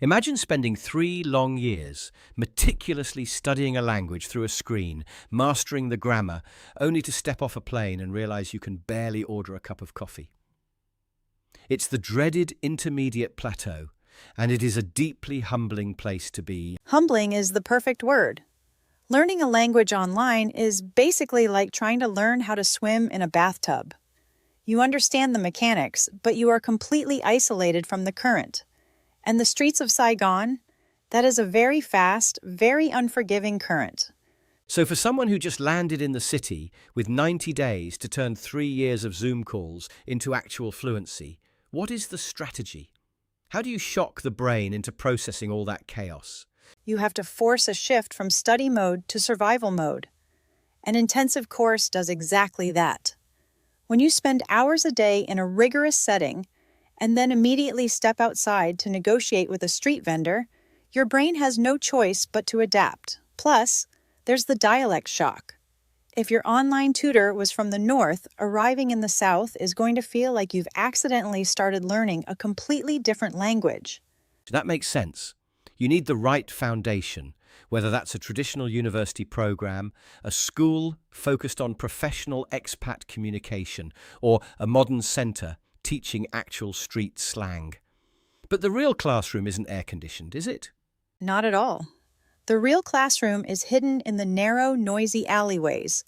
Imagine spending 3 long years meticulously studying a language through a screen, mastering the grammar, only to step off a plane and realize you can barely order a cup of coffee. It's the dreaded intermediate plateau, and it is a deeply humbling place to be. Humbling is the perfect word. Learning a language online is basically like trying to learn how to swim in a bathtub. You understand the mechanics, but you are completely isolated from the current. And the streets of Saigon, that is a very fast, very unforgiving current. So for someone who just landed in the city with 90 days to turn 3 years of Zoom calls into actual fluency, what is the strategy? How do you shock the brain into processing all that chaos? You have to force a shift from study mode to survival mode. An intensive course does exactly that. When you spend hours a day in a rigorous setting, and then immediately step outside to negotiate with a street vendor, your brain has no choice but to adapt. Plus, there's the dialect shock. If your online tutor was from the north, arriving in the south is going to feel like you've accidentally started learning a completely different language. That makes sense. You need the right foundation, whether that's a traditional university program, a school focused on professional expat communication, or a modern center teaching actual street slang. But the real classroom isn't air-conditioned, is it? Not at all. The real classroom is hidden in the narrow, noisy alleyways.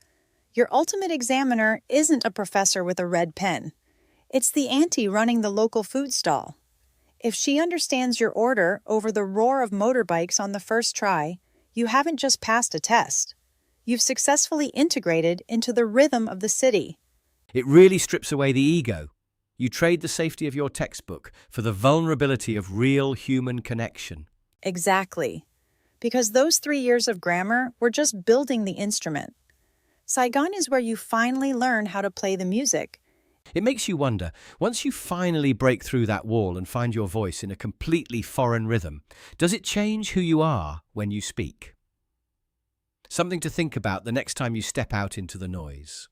Your ultimate examiner isn't a professor with a red pen. It's the auntie running the local food stall. If she understands your order over the roar of motorbikes on the first try, you haven't just passed a test. You've successfully integrated into the rhythm of the city. It really strips away the ego. You trade the safety of your textbook for the vulnerability of real human connection. Exactly. Because those 3 years of grammar were just building the instrument. Saigon is where you finally learn how to play the music. It makes you wonder, once you finally break through that wall and find your voice in a completely foreign rhythm, does it change who you are when you speak? Something to think about the next time you step out into the noise.